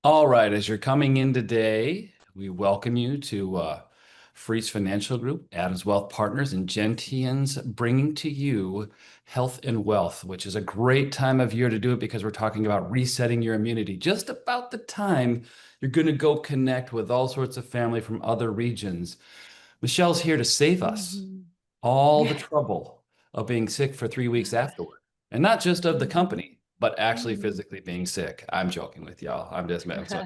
All right, as you're coming in today, we welcome you to Freeze Financial Group, Adams Wealth Partners, and Gentians bringing to you health and wealth, which is a great time of year to do it because we're talking about resetting your immunity. Just about the time you're going to go connect with all sorts of family from other regions. Michelle's here to save us Mhm. all the trouble of being sick for 3 weeks afterward. And not just of the Mhm. company, but actually Mhm. physically being sick. I'm joking with y'all. I'm just so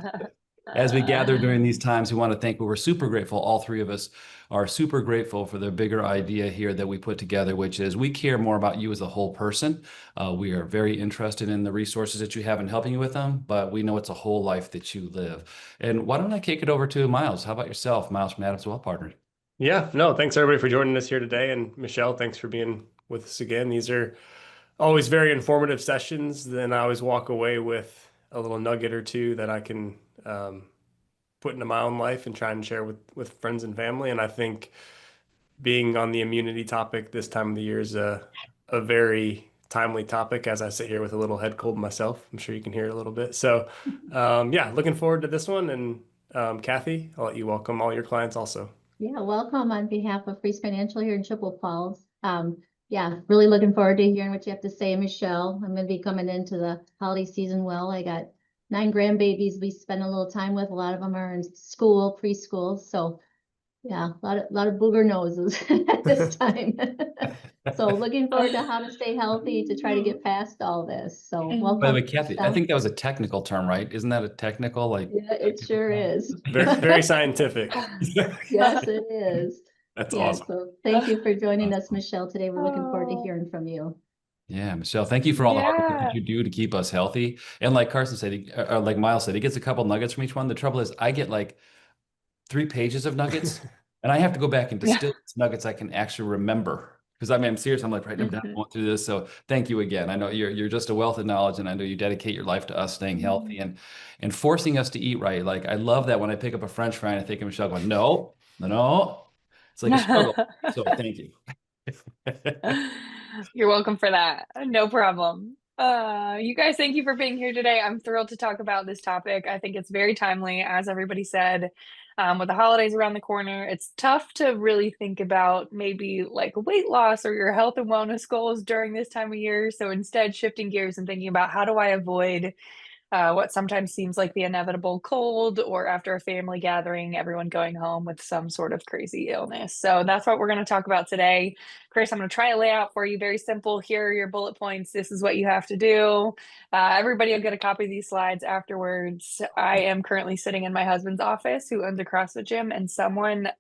as we gather during these times, we want to thank, we're super grateful. All three of us are super grateful for the bigger idea here that we put together, which is we care more about you as a whole person. We are very interested in the resources that you have and helping you with them, but we know it's a whole life that you live. And why don't I kick it over to Miles? How about yourself, Miles from Adams Well Partners? Yeah, no, thanks everybody for joining us here today. And Michelle, thanks for being with us again. These are always very informative sessions. Then I always walk away with a little nugget or two that I can put into my own life and try and share with friends and family. And I think being on the immunity topic this time of the year is a very timely topic as I sit here with a little head cold myself. I'm sure you can hear it a little bit. So, yeah, looking forward to this one. And Kathy, I'll let you welcome all your clients also. Yeah, welcome on behalf of Freeze Financial here in Chippewa Falls. Yeah, really looking forward to hearing what you have to say, Michelle. I'm going to be coming into the holiday season well. I got 9 grandbabies we spend a little time with. A lot of them are in school, preschool. So yeah, a lot of booger noses at this time. So looking forward to how to stay healthy to try to get past all this. So By the way, welcome, Kathy, I Michelle. think that was a technical term, right? Isn't that a technical, like Yeah, it technical sure term? is. Very, very scientific. Yes, it is. That's Yeah, awesome. so thank you for joining us, Awesome. Michelle. Today, we're looking forward to Oh, hearing from you. Yeah, Michelle, thank you for all the hard work that yeah. you do to keep us healthy. And like Carson said, or like Miles said, he gets a couple nuggets from each one. The trouble is, I get like 3 pages of nuggets, and I have to go back and distill these nuggets I can actually remember. Because I mean, I'm serious. I'm like writing them down, Mhm. going through this. So thank you again. I know you're just a wealth of knowledge, and I know you dedicate your life to us staying healthy and forcing us to eat right. Like I love that when I pick up a French fry and I think of Michelle going, no, no, no. It's like a struggle. So thank you. You're welcome for that. No problem. You guys, thank you for being here today. I'm thrilled to talk about this topic. I think it's very timely, as everybody said. With the holidays around the corner, it's tough to really think about maybe like weight loss or your health and wellness goals during this time of year. So instead, shifting gears and thinking about how do I avoid what sometimes seems like the inevitable cold, or after a family gathering, everyone going home with some sort of crazy illness. So that's what we're going to talk about today. Chris, I'm going to try to lay out for you very simple. Here are your bullet points. This is what you have to do. Everybody will get a copy of these slides afterwards. I am currently sitting in my husband's office, who owns a CrossFit gym, and someone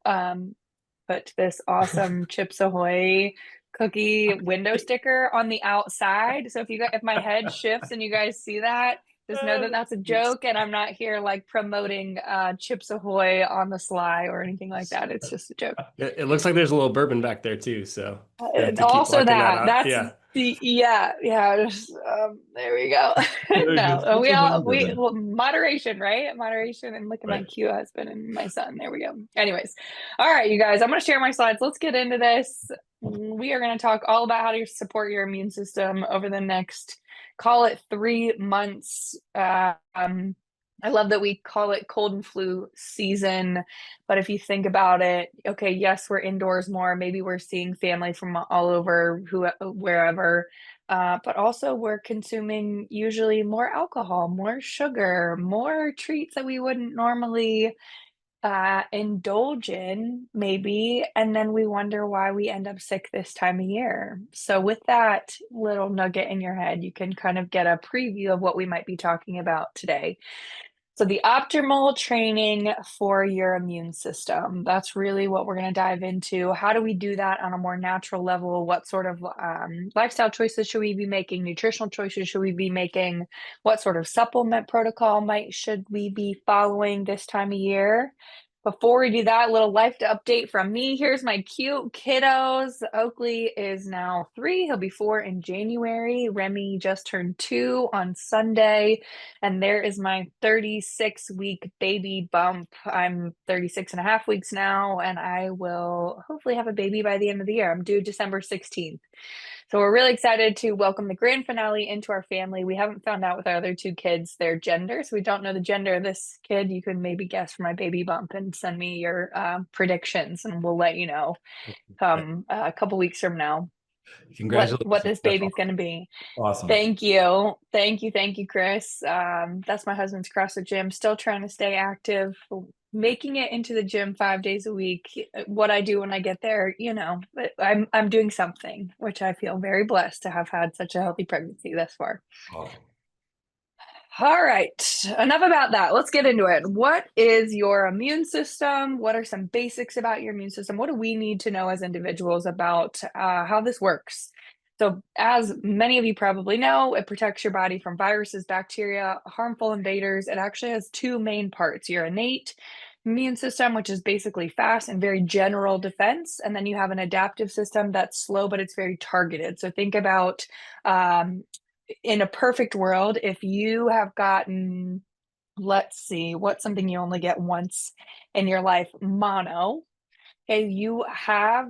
put this awesome Chips Ahoy cookie window sticker on the outside. So if my head shifts and you guys see that, just know that that's a joke, and I'm not here like promoting Chips Ahoy on the sly or anything like that. It's just a joke. It looks like there's a little bourbon back there too, so you have to keep Also, marking that that out. that's Yeah. the yeah. Just, there we go. Just No, put we some all number we there. well, moderation, right? Moderation, and look at my Right. cute husband and my son. There we go. Anyways, all right, you guys, I'm going to share my slides. Let's get into this. We are going to talk all about how to support your immune system over the next, call it 3 months. I love that we call it cold and flu season. But if you think about it, okay, yes, we're indoors more. Maybe we're seeing family from all over, wherever. But also, we're consuming usually more alcohol, more sugar, more treats that we wouldn't normally indulge in, maybe. And then we wonder why we end up sick this time of year. So, with that little nugget in your head, you can kind of get a preview of what we might be talking about today. So, the optimal training for your immune system. That's really what we're going to dive into. How do we do that on a more natural level? What sort of lifestyle choices should we be making? Nutritional choices should we be making? What sort of supplement protocol should we be following this time of year? Before we do that, little life update from me. Here's my cute kiddos. Oakley is now 3. He'll be 4 in January. Remy just turned 2 on Sunday. And there is my 36-week baby bump. I'm 36 and a half weeks now, and I will hopefully have a baby by the end of the year. I'm due December 16th. So we're really excited to welcome the grand finale into our family. We haven't found out with our other two kids their gender, so we don't know the gender of this kid. You can maybe guess from my baby bump and send me your predictions, and we'll let you know a couple weeks from now what Congratulations. this That's baby's going to be. awesome. Thank you. Thank you, Chris. That's my husband's CrossFit gym. Still trying to stay active, making it into the gym 5 days a week. What I do when I get there, but I'm doing something, which I feel very blessed to have had such a healthy pregnancy thus far. Awesome. All right, enough about that. Let's get into it. What is your immune system? What are some basics about your immune system? What do we need to know as individuals about how this works? So, as many of you probably know, it protects your body from viruses, bacteria, harmful invaders. It actually has two main parts: your innate immune system, which is basically fast and very general defense, and then you have an adaptive system that's slow, but it's very targeted. So think about in a perfect world, if you have gotten, let's see, what's something you only get once in your life? Mono. Okay,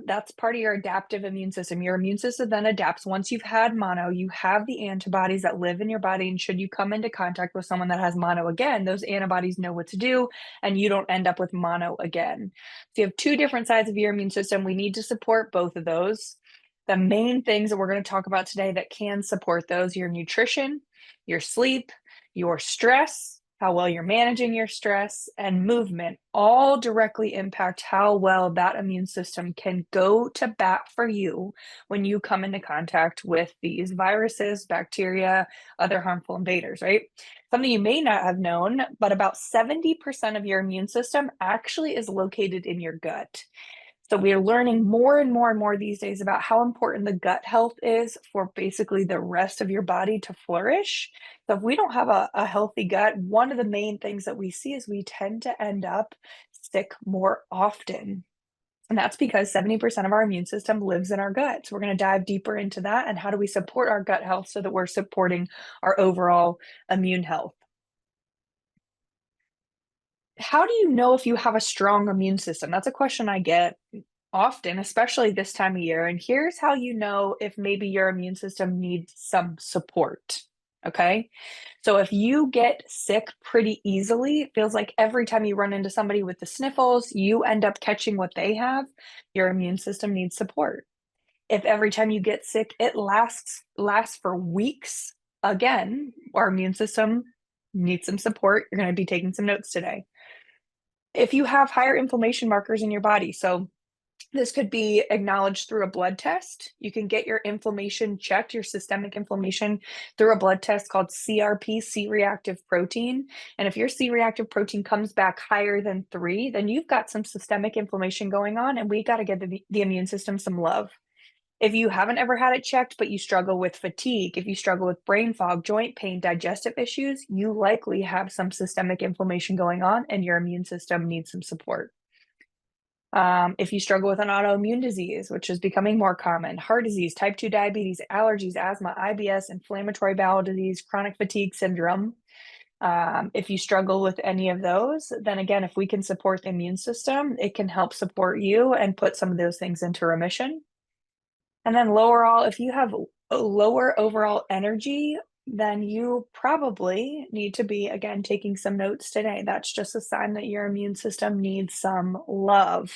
that's part of your adaptive immune system. Your immune system then adapts. Once you've had mono, you have the antibodies that live in your body. And should you come into contact with someone that has mono again, those antibodies know what to do, and you don't end up with mono again. So you have two different sides of your immune system. We need to support both of those. The main things that we're going to talk about today that can support those: your nutrition, your sleep, your stress, how well you're managing your stress, and movement, all directly impact how well that immune system can go to bat for you when you come into contact with these viruses, bacteria, other harmful invaders, right? Something you may not have known, but about 70% of your immune system actually is located in your gut. So we are learning more and more and more these days about how important the gut health is for basically the rest of your body to flourish. So if we don't have a healthy gut, one of the main things that we see is we tend to end up sick more often. And that's because 70% of our immune system lives in our gut. So we're going to dive deeper into that and how do we support our gut health so that we're supporting our overall immune health. How do you know if you have a strong immune system? That's a question I get often, especially this time of year. And here's how you know if maybe your immune system needs some support. Okay. So if you get sick pretty easily, it feels like every time you run into somebody with the sniffles, you end up catching what they have, your immune system needs support. If every time you get sick, it lasts for weeks, again, our immune system needs some support. You're going to be taking some notes today. If you have higher inflammation markers in your body, so this could be acknowledged through a blood test. You can get your inflammation checked, your systemic inflammation, through a blood test called CRP, C-reactive protein. And if your C-reactive protein comes back higher than 3, then you've got some systemic inflammation going on, and we got to give the immune system some love. If you haven't ever had it checked, but you struggle with fatigue, if you struggle with brain fog, joint pain, digestive issues, you likely have some systemic inflammation going on and your immune system needs some support. If you struggle with an autoimmune disease, which is becoming more common, heart disease, type 2 diabetes, allergies, asthma, IBS, inflammatory bowel disease, chronic fatigue syndrome, if you struggle with any of those, then again, if we can support the immune system, it can help support you and put some of those things into remission. And then if you have a lower overall energy, then you probably need to be, again, taking some notes today. That's just a sign that your immune system needs some love.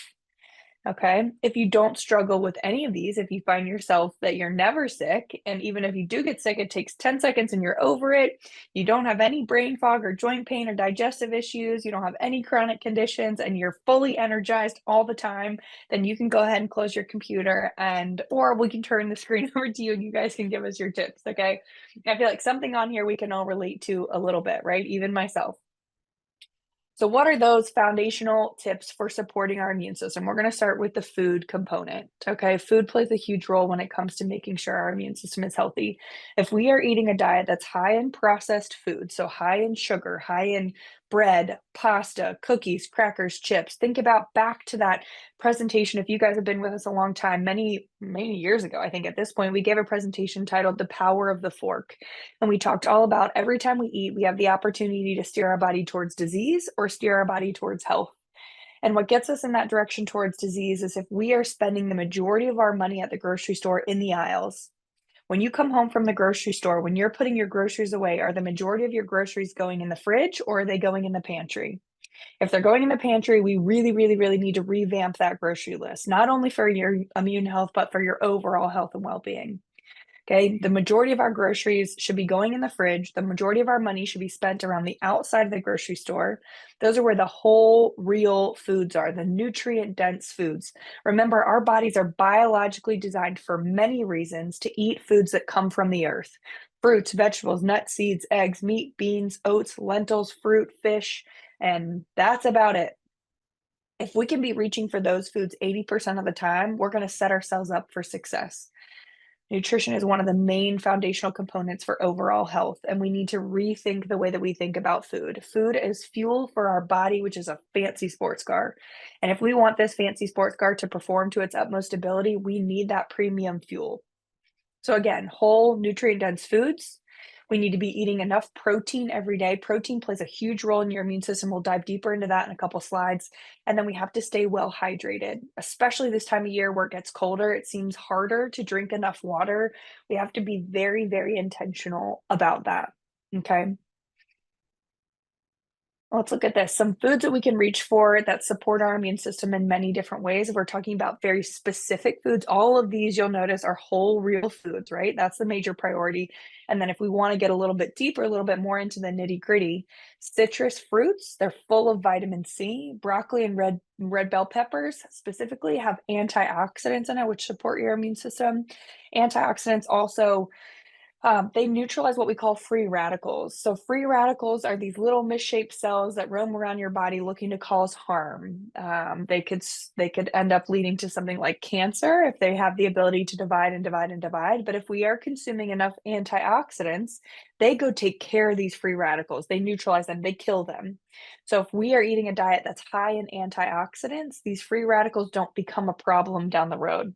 Okay. If you don't struggle with any of these, if you find yourself that you're never sick, and even if you do get sick, it takes 10 seconds and you're over it, you don't have any brain fog or joint pain or digestive issues, you don't have any chronic conditions, and you're fully energized all the time, then you can go ahead and close your computer or we can turn the screen over to you and you guys can give us your tips. Okay. I feel like something on here we can all relate to a little bit, right? Even myself. So what are those foundational tips for supporting our immune system? We're going to start with the food component. Okay. Food plays a huge role when it comes to making sure our immune system is healthy. If we are eating a diet that's high in processed food, so high in sugar, high in bread, pasta, cookies, crackers, chips, think about back to that presentation. If you guys have been with us a long time, many years ago, I think at this point, we gave a presentation titled The Power of the Fork. And we talked all about every time we eat, we have the opportunity to steer our body towards disease or steer our body towards health. And what gets us in that direction towards disease is if we are spending the majority of our money at the grocery store in the aisles When you come home from the grocery store, when you're putting your groceries away, are the majority of your groceries going in the fridge or are they going in the pantry? If they're going in the pantry, we really, really, really need to revamp that grocery list, not only for your immune health, but for your overall health and well-being. Okay, the majority of our groceries should be going in the fridge. The majority of our money should be spent around the outside of the grocery store. Those are where the whole real foods are, the nutrient dense foods. Remember, our bodies are biologically designed for many reasons to eat foods that come from the earth. Fruits, vegetables, nuts, seeds, eggs, meat, beans, oats, lentils, fruit, fish, and that's about it. If we can be reaching for those foods 80% of the time, we're going to set ourselves up for success. Nutrition is one of the main foundational components for overall health, and we need to rethink the way that we think about food. Food is fuel for our body, which is a fancy sports car. And if we want this fancy sports car to perform to its utmost ability, we need that premium fuel. So again, whole nutrient-dense foods. We need to be eating enough protein every day. Protein plays a huge role in your immune system. We'll dive deeper into that in a couple slides. And then we have to stay well hydrated, especially this time of year where it gets colder. It seems harder to drink enough water. We have to be very, very intentional about that. Okay. Let's look at this. Some foods that we can reach for that support our immune system in many different ways. We're talking about very specific foods. All of these, you'll notice, are whole, real foods, right? That's the major priority. And then if we want to get a little bit deeper, a little bit more into the nitty gritty, citrus fruits, they're full of vitamin C. Broccoli and red bell peppers specifically have antioxidants in it, which support your immune system. Antioxidants also they neutralize what we call free radicals. So free radicals are these little misshaped cells that roam around your body looking to cause harm. They could end up leading to something like cancer if they have the ability to divide and divide and divide. But if we are consuming enough antioxidants, they go take care of these free radicals. They neutralize them. They kill them. So if we are eating a diet that's high in antioxidants, these free radicals don't become a problem down the road.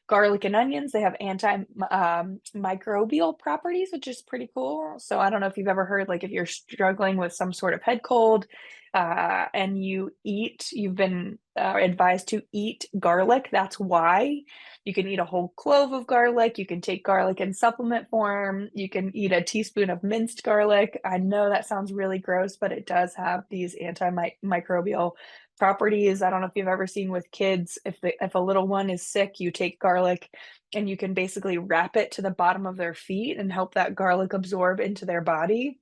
Garlic and onions, they have antimicrobial properties, which is pretty cool. So I don't know if you've ever heard, like if you're struggling with some sort of head cold and you've been advised to eat garlic. That's why. You can eat a whole clove of garlic. You can take garlic in supplement form. You can eat a teaspoon of minced garlic. I know that sounds really gross, but it does have these antimicrobial properties. I don't know if you've ever seen with kids, if a little one is sick, you take garlic and you can basically wrap it to the bottom of their feet and help that garlic absorb into their body.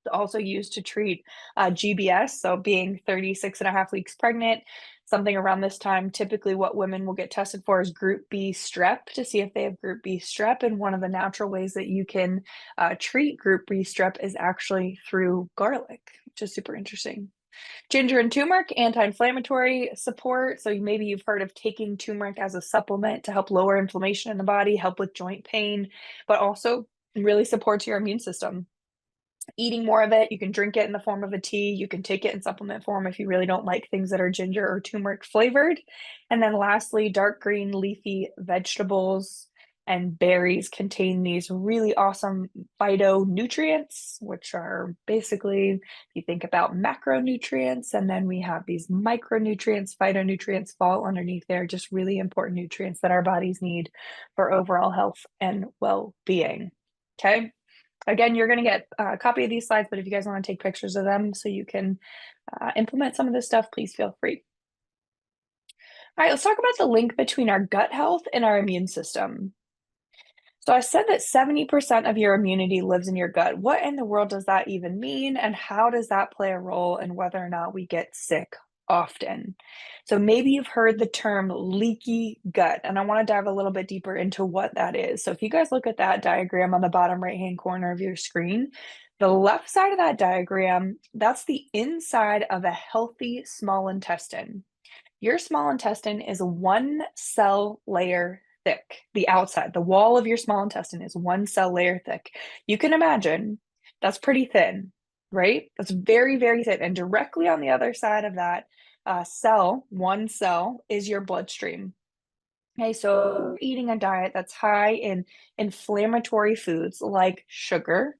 It's also used to treat GBS, so being 36 and a half weeks pregnant, something around this time. Typically what women will get tested for is group B strep to see if they have group B strep, and one of the natural ways that you can treat group B strep is actually through garlic, which is super interesting. Ginger and turmeric, anti-inflammatory support. So maybe you've heard of taking turmeric as a supplement to help lower inflammation in the body, help with joint pain, but also really supports your immune system. Eating more of it, you can drink it in the form of a tea. You can take it in supplement form if you really don't like things that are ginger or turmeric flavored. And then lastly, dark green leafy vegetables and berries contain these really awesome phytonutrients, which are basically, if you think about macronutrients, and then we have these micronutrients. Phytonutrients fall underneath there, just really important nutrients that our bodies need for overall health and well-being. Okay. Again, you're going to get a copy of these slides, but if you guys want to take pictures of them so you can implement some of this stuff, please feel free. All right, let's talk about the link between our gut health and our immune system. So I said that 70% of your immunity lives in your gut. What in the world does that even mean? And how does that play a role in whether or not we get sick often? So maybe you've heard the term leaky gut, and I want to dive a little bit deeper into what that is. So if you guys look at that diagram on the bottom right-hand corner of your screen, the left side of that diagram, that's the inside of a healthy small intestine. Your small intestine is one cell layer thick. The outside, the wall of your small intestine is one cell layer thick. You can imagine that's pretty thin, right? That's very, very thin. And directly on the other side of that one cell is your bloodstream. Okay, so eating a diet that's high in inflammatory foods like sugar,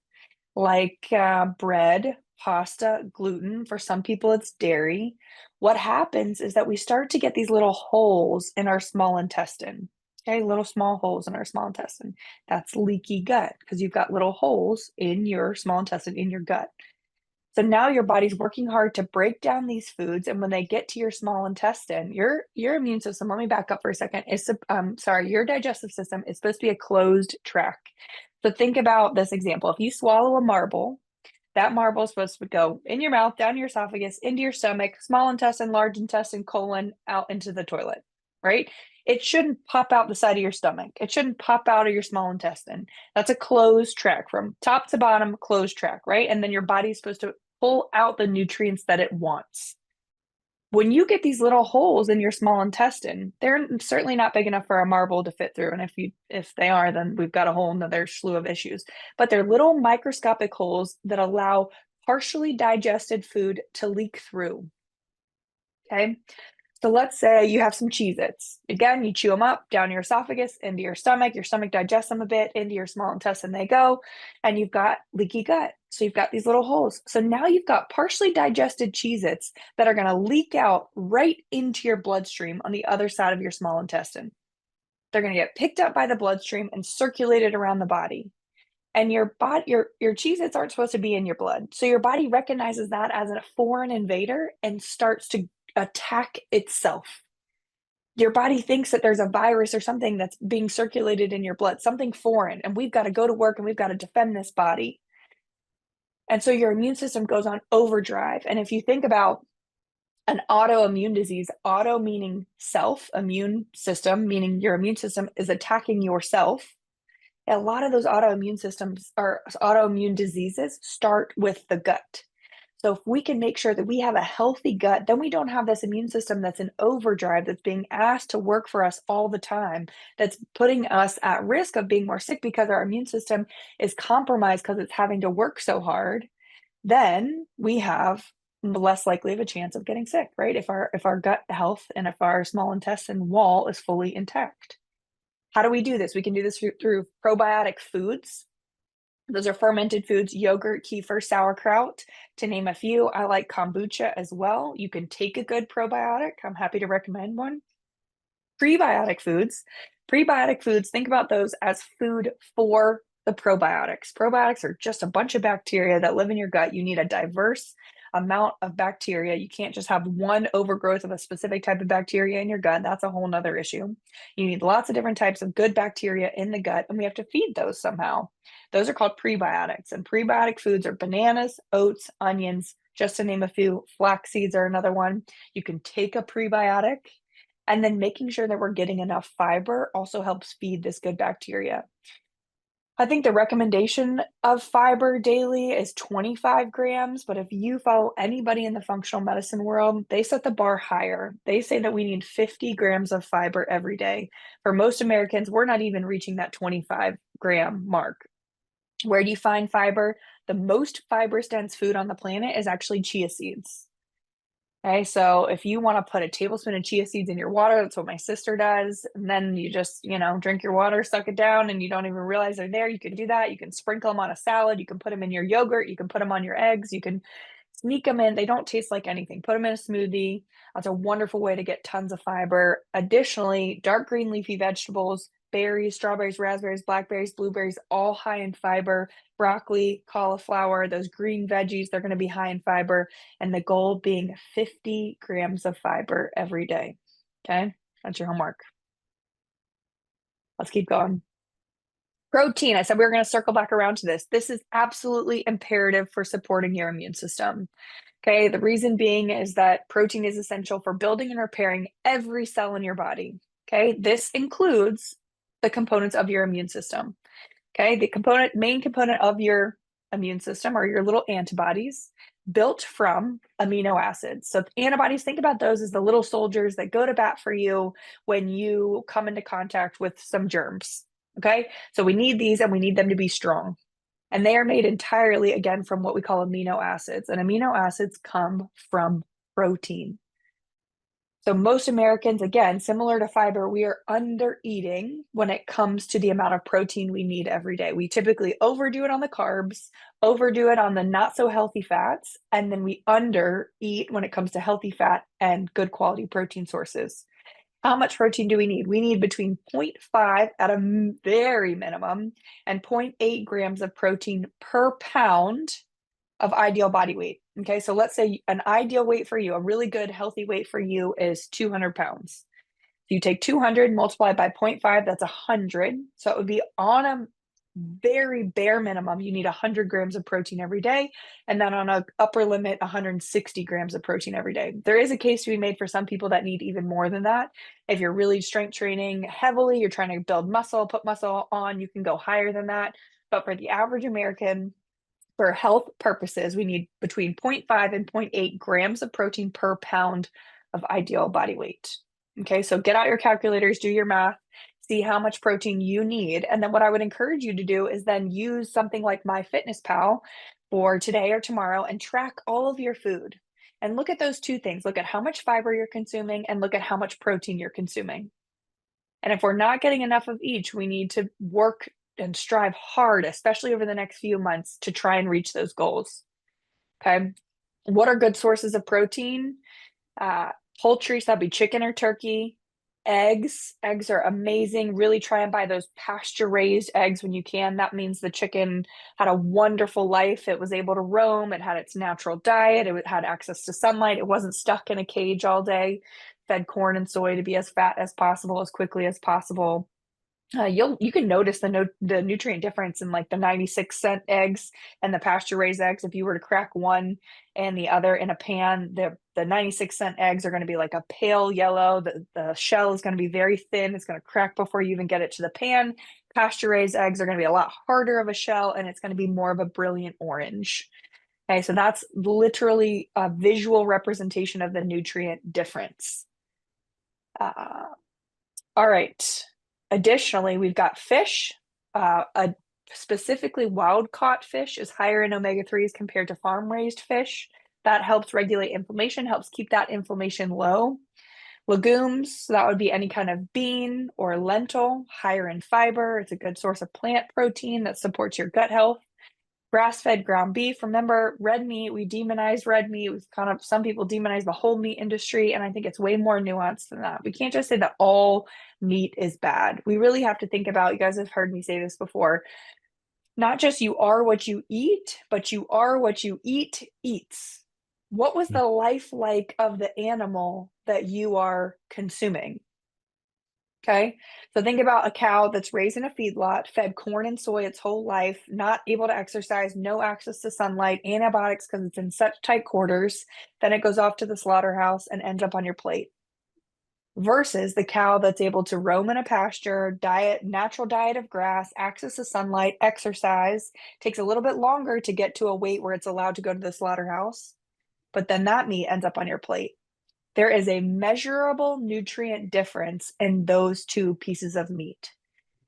like bread, pasta, gluten. For some people, it's dairy. What happens is that we start to get these little holes in our small intestine. Okay, little small holes in our small intestine. That's leaky gut because you've got little holes in your small intestine, in your gut. So now your body's working hard to break down these foods, and when they get to your small intestine, your immune system, let me back up for a second, your digestive system is supposed to be a closed track. So think about this example. If you swallow a marble, that marble is supposed to go in your mouth, down your esophagus, into your stomach, small intestine, large intestine, colon, out into the toilet, right? It shouldn't pop out the side of your stomach. It shouldn't pop out of your small intestine. That's a closed track from top to bottom, closed track, right? And then your body's supposed to pull out the nutrients that it wants. When you get these little holes in your small intestine, they're certainly not big enough for a marble to fit through. And if they are, then we've got a whole nother slew of issues. But they're little microscopic holes that allow partially digested food to leak through. Okay. So let's say you have some Cheez-Its. Again, you chew them up down your esophagus, into your stomach digests them a bit, into your small intestine they go, and you've got leaky gut. So you've got these little holes. So now you've got partially digested Cheez-Its that are going to leak out right into your bloodstream on the other side of your small intestine. They're going to get picked up by the bloodstream and circulated around the body. And your Cheez-Its aren't supposed to be in your blood. So your body recognizes that as a foreign invader and starts to attack itself. Your body thinks that there's a virus or something that's being circulated in your blood, something foreign, and we've got to go to work and we've got to defend this body. And so your immune system goes on overdrive. And if you think about an autoimmune disease, auto meaning self, immune system meaning your immune system is attacking yourself. A lot of those autoimmune systems or autoimmune diseases start with the gut. So if we can make sure that we have a healthy gut, then we don't have this immune system that's in overdrive, that's being asked to work for us all the time, that's putting us at risk of being more sick because our immune system is compromised because it's having to work so hard. Then we have less likely of a chance of getting sick, right? If our gut health and if our small intestine wall is fully intact. How do we do this? We can do this through probiotic foods. Those are fermented foods, yogurt, kefir, sauerkraut, to name a few. I like kombucha as well. You can take a good probiotic. I'm happy to recommend one. Prebiotic foods. Prebiotic foods, think about those as food for the probiotics. Probiotics are just a bunch of bacteria that live in your gut. You need a diverse amount of bacteria. You can't just have one overgrowth of a specific type of bacteria in your gut. That's a whole nother issue. You need lots of different types of good bacteria in the gut, and we have to feed those somehow. Those are called prebiotics, and prebiotic foods are bananas, oats, onions, just to name a few. Flax seeds are another one. You can take a prebiotic, and then making sure that we're getting enough fiber also helps feed this good bacteria. I think the recommendation of fiber daily is 25 grams, but if you follow anybody in the functional medicine world, they set the bar higher. They say that we need 50 grams of fiber every day. For most Americans, we're not even reaching that 25-gram mark. Where do you find fiber? The most fibrous dense food on the planet is actually chia seeds. Okay, so if you want to put a tablespoon of chia seeds in your water, that's what my sister does. And then you just, drink your water, suck it down, and you don't even realize they're there. You can do that. You can sprinkle them on a salad. You can put them in your yogurt. You can put them on your eggs. You can sneak them in. They don't taste like anything. Put them in a smoothie. That's a wonderful way to get tons of fiber. Additionally, dark green leafy vegetables, berries, strawberries, raspberries, blackberries, blueberries, all high in fiber. Broccoli, cauliflower, those green veggies, they're going to be high in fiber. And the goal being 50 grams of fiber every day. Okay, that's your homework. Let's keep going. Protein. I said we were going to circle back around to this. This is absolutely imperative for supporting your immune system. Okay, the reason being is that protein is essential for building and repairing every cell in your body. Okay, this includes the components of your immune system. Okay, the main component of your immune system are your little antibodies built from amino acids. So antibodies, think about those as the little soldiers that go to bat for you when you come into contact with some germs. Okay, so we need these and we need them to be strong. And they are made entirely, again, from what we call amino acids. And amino acids come from protein. So most Americans, again, similar to fiber, we are under eating when it comes to the amount of protein we need every day. We typically overdo it on the carbs, overdo it on the not so healthy fats, and then we under eat when it comes to healthy fat and good quality protein sources. How much protein do we need? We need between 0.5 at a very minimum and 0.8 grams of protein per pound of ideal body weight. Okay, so let's say an ideal weight for you, a really good healthy weight for you is 200 pounds. You take 200 multiplied by 0.5, that's 100. So it would be on a very bare minimum, you need 100 grams of protein every day. And then on an upper limit, 160 grams of protein every day. There is a case to be made for some people that need even more than that. If you're really strength training heavily, you're trying to build muscle, put muscle on, you can go higher than that. But for the average American, for health purposes, we need between 0.5 and 0.8 grams of protein per pound of ideal body weight. Okay, so get out your calculators, do your math, see how much protein you need. And then what I would encourage you to do is then use something like MyFitnessPal for today or tomorrow and track all of your food. And look at those two things. Look at how much fiber you're consuming and look at how much protein you're consuming. And if we're not getting enough of each, we need to work and strive hard, especially over the next few months, to try and reach those goals. Okay. What are good sources of protein? Poultry, so that'd be chicken or turkey. Eggs are amazing. Really try and buy those pasture raised eggs when you can. That means the chicken had a wonderful life. It was able to roam. It had its natural diet. It had access to sunlight. It wasn't stuck in a cage all day. Fed corn and soy to be as fat as possible, as quickly as possible. You can notice the nutrient difference in like the 96-cent eggs and the pasture raised eggs. If you were to crack one and the other in a pan, the 96-cent eggs are going to be like a pale yellow. The shell is going to be very thin. It's going to crack before you even get it to the pan. Pasture raised eggs are going to be a lot harder of a shell, and it's going to be more of a brilliant orange. Okay, so that's literally a visual representation of the nutrient difference. All right. Additionally, we've got fish. Specifically, wild caught fish is higher in omega-3s compared to farm raised fish. That helps regulate inflammation, helps keep that inflammation low. Legumes, so that would be any kind of bean or lentil, higher in fiber. It's a good source of plant protein that supports your gut health. Grass-fed ground beef. Remember, red meat, we demonized red meat. We've some people demonize the whole meat industry, and I think it's way more nuanced than that. We can't just say that all meat is bad. We really have to think about, you guys have heard me say this before, not just you are what you eat, but you are what you eat eats. What was the life like of the animal that you are consuming? Okay, so think about a cow that's raised in a feedlot, fed corn and soy its whole life, not able to exercise, no access to sunlight, antibiotics because it's in such tight quarters. Then it goes off to the slaughterhouse and ends up on your plate. Versus the cow that's able to roam in a pasture, natural diet of grass, access to sunlight, exercise, takes a little bit longer to get to a weight where it's allowed to go to the slaughterhouse, but then that meat ends up on your plate. There is a measurable nutrient difference in those two pieces of meat.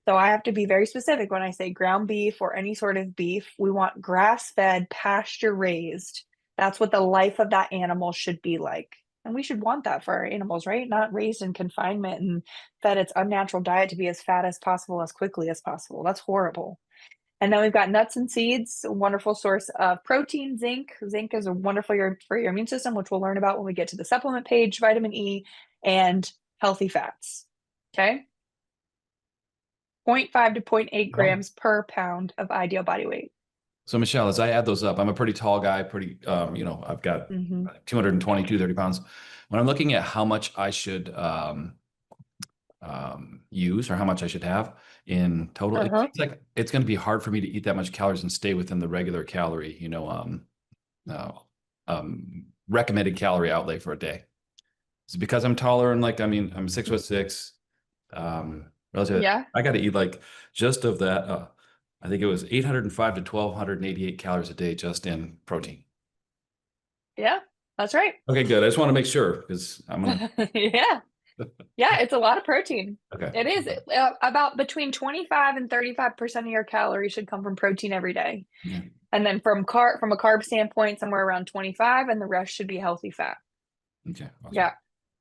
So I have to be very specific when I say ground beef or any sort of beef. We want grass-fed, pasture-raised. That's what the life of that animal should be like. And we should want that for our animals, right? Not raised in confinement and fed its unnatural diet to be as fat as possible, as quickly as possible. That's horrible. And then we've got nuts and seeds, a wonderful source of protein, zinc. Zinc is wonderful for your immune system, which we'll learn about when we get to the supplement page, vitamin E, and healthy fats. Okay. 0.5 to 0.8 grams per pound of ideal body weight. So Michelle, as I add those up, I'm a pretty tall guy, I've got 220, 230 pounds. When I'm looking at how much I should use or how much I should have in total, it seems like it's going to be hard for me to eat that much calories and stay within the regular calorie, recommended calorie outlay for a day. Is it because I'm taller and I'm 6'6"? Relative, Yeah. I got to eat like just of that. I think it was 805 to 1288 calories a day just in protein. Yeah, that's right. Okay, good. I just want to make sure because I'm gonna. Yeah, it's a lot of protein. Okay. It is about between 25 and 35% of your calories should come from protein every day. Yeah. And then from a carb standpoint, somewhere around 25, and the rest should be healthy fat. Okay. Awesome. Yeah.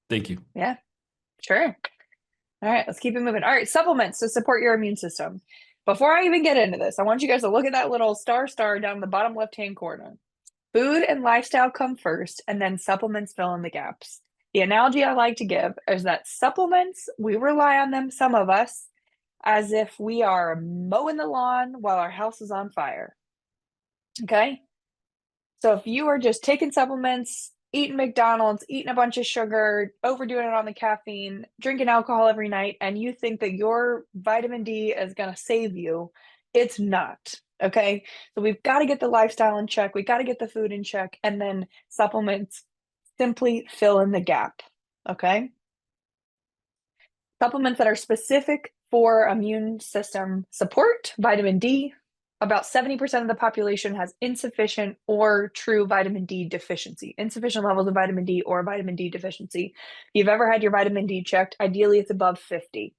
Thank you. Yeah, sure. All right, let's keep it moving. All right, supplements to support your immune system. Before I even get into this, I want you guys to look at that little star down the bottom left-hand corner. Food and lifestyle come first, and then supplements fill in the gaps. The analogy I like to give is that supplements, we rely on them, some of us, as if we are mowing the lawn while our house is on fire. Okay? So if you are just taking supplements, eating McDonald's, eating a bunch of sugar, overdoing it on the caffeine, drinking alcohol every night, and you think that your vitamin D is going to save you, it's not. Okay? So we've got to get the lifestyle in check. We got to get the food in check, and then supplements simply fill in the gap. Okay? Supplements that are specific for immune system support, vitamin D. About 70% of the population has insufficient or true vitamin D deficiency, insufficient levels of vitamin D or vitamin D deficiency. If you've ever had your vitamin D checked, ideally it's above 50.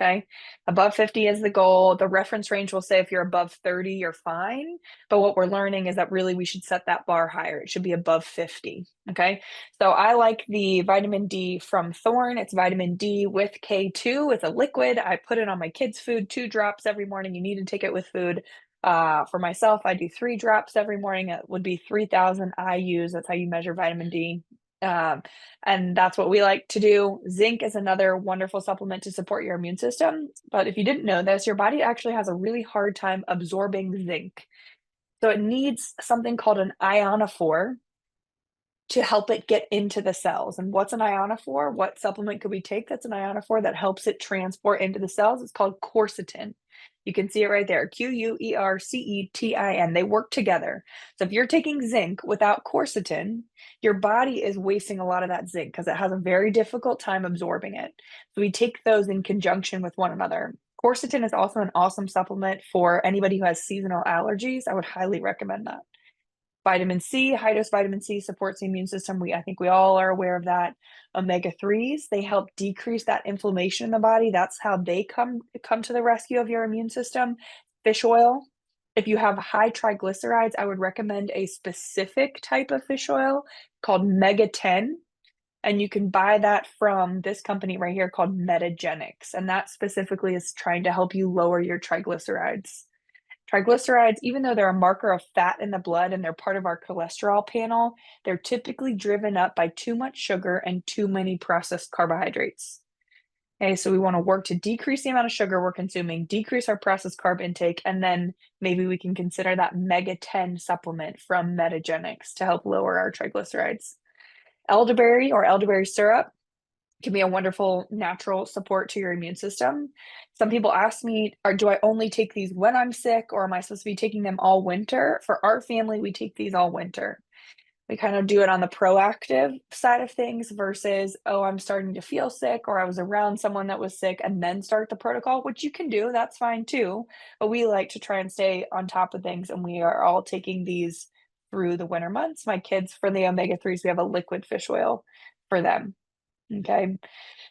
Okay. Above 50 is the goal. The reference range will say if you're above 30, you're fine. But what we're learning is that really we should set that bar higher. It should be above 50. Okay. So I like the vitamin D from Thorne. It's vitamin D with K2. It's a liquid. I put it on my kids' food, 2 drops every morning. You need to take it with food. For myself, I do 3 drops every morning. It would be 3,000 IUs. That's how you measure vitamin D. And that's what we like to do. Zinc is another wonderful supplement to support your immune system. But if you didn't know this, your body actually has a really hard time absorbing zinc. So it needs something called an ionophore to help it get into the cells. And what's an ionophore? What supplement could we take that's an ionophore that helps it transport into the cells? It's called quercetin. You can see it right there, Quercetin. They work together. So if you're taking zinc without quercetin, your body is wasting a lot of that zinc because it has a very difficult time absorbing it. So we take those in conjunction with one another. Quercetin is also an awesome supplement for anybody who has seasonal allergies. I would highly recommend that. Vitamin C, high dose vitamin C supports the immune system. I think we all are aware of that. Omega-3s, they help decrease that inflammation in the body. That's how they come to the rescue of your immune system. Fish oil. If you have high triglycerides, I would recommend a specific type of fish oil called Mega-10. And you can buy that from this company right here called Metagenics. And that specifically is trying to help you lower your triglycerides. Triglycerides, even though they're a marker of fat in the blood and they're part of our cholesterol panel, they're typically driven up by too much sugar and too many processed carbohydrates. Okay, so we want to work to decrease the amount of sugar we're consuming, decrease our processed carb intake, and then maybe we can consider that Mega-10 supplement from Metagenics to help lower our triglycerides. Elderberry or elderberry syrup can be a wonderful natural support to your immune system. Some people ask me, do I only take these when I'm sick or am I supposed to be taking them all winter? For our family, we take these all winter. We kind of do it on the proactive side of things versus, oh, I'm starting to feel sick or I was around someone that was sick and then start the protocol, which you can do. That's fine too. But we like to try and stay on top of things, and we are all taking these through the winter months. My kids, for the omega-3s, we have a liquid fish oil for them. Okay.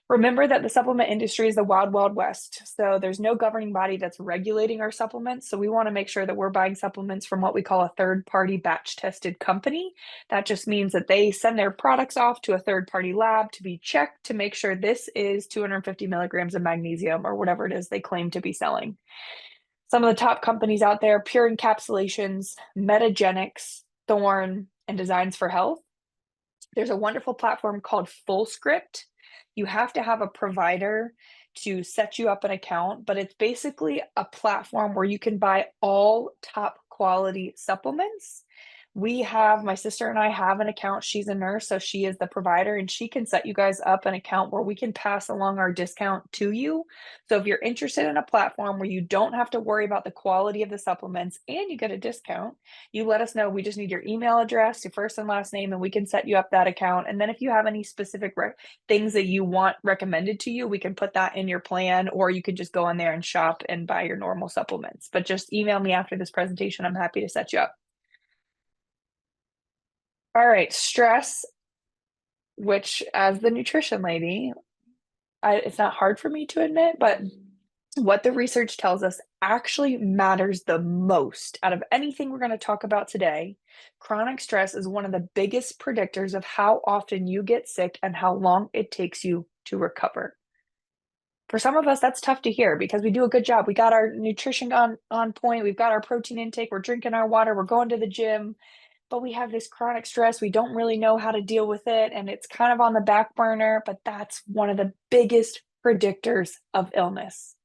Remember that the supplement industry is the wild, wild west. So there's no governing body that's regulating our supplements. So we want to make sure that we're buying supplements from what we call a third-party batch tested company. That just means that they send their products off to a third-party lab to be checked to make sure this is 250 milligrams of magnesium or whatever it is they claim to be selling. Some of the top companies out there, Pure Encapsulations, Metagenics, Thorne, and Designs for Health. There's a wonderful platform called Fullscript. You have to have a provider to set you up an account, but it's basically a platform where you can buy all top quality supplements. My sister and I have an account. She's a nurse, so she is the provider, and she can set you guys up an account where we can pass along our discount to you. So if you're interested in a platform where you don't have to worry about the quality of the supplements and you get a discount, you let us know. We just need your email address, your first and last name, and we can set you up that account. And then if you have any specific things that you want recommended to you, we can put that in your plan, or you could just go on there and shop and buy your normal supplements. But just email me after this presentation. I'm happy to set you up. All right, stress, which as the nutrition lady, it's not hard for me to admit, but what the research tells us actually matters the most out of anything we're going to talk about today. Chronic stress is one of the biggest predictors of how often you get sick and how long it takes you to recover. For some of us, that's tough to hear because we do a good job. We got our nutrition on point. We've got our protein intake. We're drinking our water. We're going to the gym. but we have this chronic stress. We don't really know how to deal with it, and it's kind of on the back burner, but that's one of the biggest predictors of illness.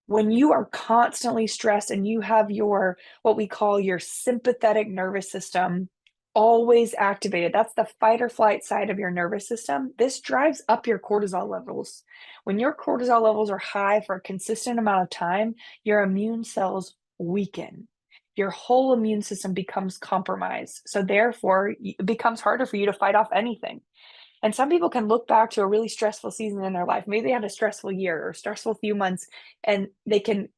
When you are constantly stressed and you have your, what we call your sympathetic nervous system always activated, that's the fight or flight side of your nervous system. This drives up your cortisol levels. When your cortisol levels are high for a consistent amount of time, your immune cells weaken. Your whole immune system becomes compromised. So therefore, it becomes harder for you to fight off anything. And some people can look back to a really stressful season in their life. Maybe they had a stressful year or stressful few months, and they can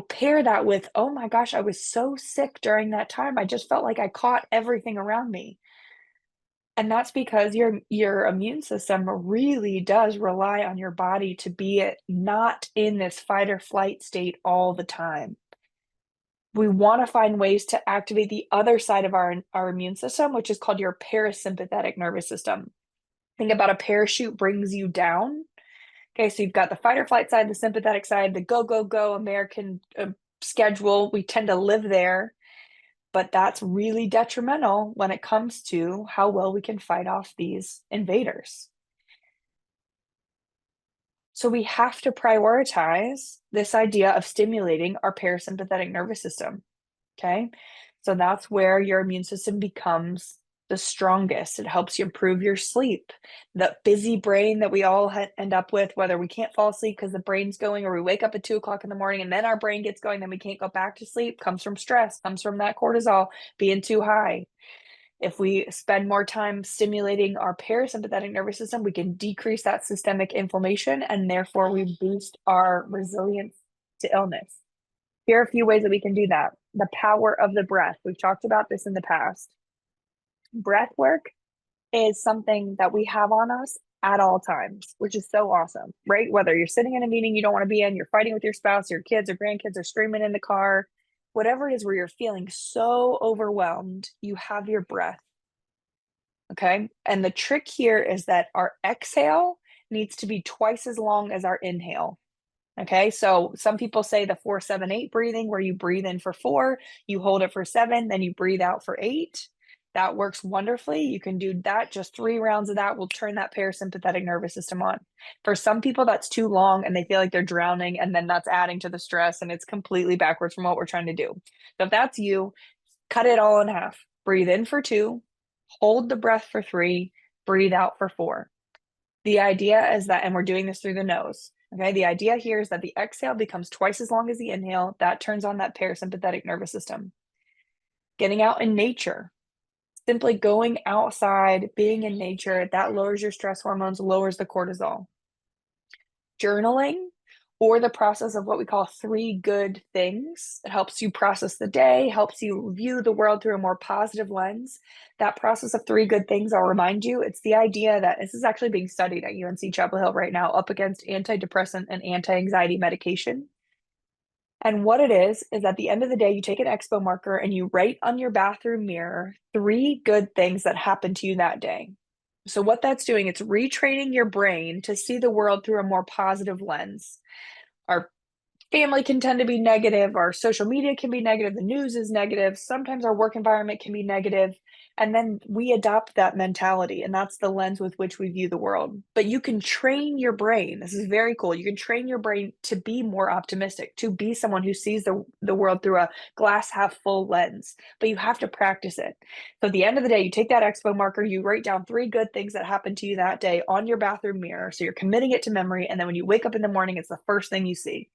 pair that with, oh my gosh, I was so sick during that time. I just felt like I caught everything around me. And that's because your immune system really does rely on your body to be not in this fight or flight state all the time. We want to find ways to activate the other side of our immune system, which is called your parasympathetic nervous system. Think about a parachute brings you down. Okay, so you've got the fight or flight side, the sympathetic side, the go, go, go American schedule. We tend to live there, but that's really detrimental when it comes to how well we can fight off these invaders. So we have to prioritize this idea of stimulating our parasympathetic nervous system. Okay, so that's where your immune system becomes the strongest. It helps you improve your sleep. The busy brain that we all end up with, whether we can't fall asleep because the brain's going, or we wake up at 2 o'clock in the morning and then our brain gets going, then we can't go back to sleep, comes from stress, comes from that cortisol being too high. If we spend more time stimulating our parasympathetic nervous system, we can decrease that systemic inflammation, and therefore we boost our resilience to illness. Here are a few ways that we can do that. The power of the breath. We've talked about this in the past. Breath work is something that we have on us at all times, which is so awesome, right? Whether you're sitting in a meeting you don't want to be in, you're fighting with your spouse, your kids or grandkids are screaming in the car, whatever it is where you're feeling so overwhelmed, you have your breath. Okay. And the trick here is that our exhale needs to be twice as long as our inhale. Okay, so some people say the 4-7-8 breathing, where you breathe in for 4, you hold it for 7, then you breathe out for 8. That works wonderfully. You can do that. Just 3 rounds of that will turn that parasympathetic nervous system on. For some people, that's too long and they feel like they're drowning, and then that's adding to the stress, and it's completely backwards from what we're trying to do. So if that's you, cut it all in half. Breathe in for 2, hold the breath for 3, breathe out for 4. The idea is that, and we're doing this through the nose. Okay, the idea here is that the exhale becomes twice as long as the inhale. That turns on that parasympathetic nervous system. Getting out in nature, simply going outside, being in nature, that lowers your stress hormones, lowers the cortisol. Journaling, or the process of what we call 3 good things. It helps you process the day, helps you view the world through a more positive lens. That process of 3 good things, I'll remind you, it's the idea that this is actually being studied at UNC Chapel Hill right now, up against antidepressant and anti-anxiety medication. And what it is at the end of the day, you take an expo marker and you write on your bathroom mirror 3 good things that happened to you that day. So what that's doing, it's retraining your brain to see the world through a more positive lens. Our family can tend to be negative, our social media can be negative, the news is negative, sometimes our work environment can be negative, and then we adopt that mentality, and that's the lens with which we view the world. But you can train your brain, this is very cool, you can train your brain to be more optimistic, to be someone who sees the world through a glass half full lens, but you have to practice it. So at the end of the day, you take that expo marker, you write down 3 good things that happened to you that day on your bathroom mirror, so you're committing it to memory, and then when you wake up in the morning, it's the first thing you see.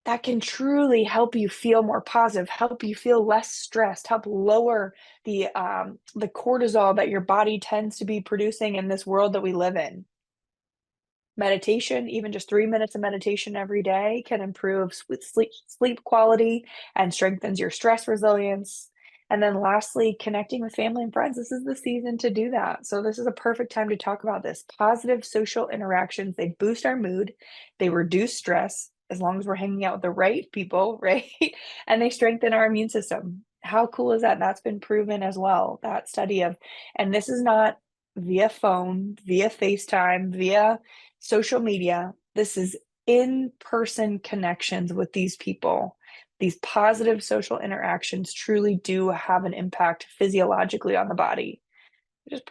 That can truly help you feel more positive, help you feel less stressed, help lower the cortisol that your body tends to be producing in this world that we live in. Meditation, even just 3 minutes of meditation every day, can improve sleep quality and strengthens your stress resilience. And then lastly, connecting with family and friends. This is the season to do that. So this is a perfect time to talk about this. Positive social interactions, they boost our mood, they reduce stress, as long as we're hanging out with the right people, right? And they strengthen our immune system. How cool is that? That's been proven as well. That study of, and this is not via phone, via FaceTime, via social media. This is in-person connections with these people these positive social interactions truly do have an impact physiologically on the body, which is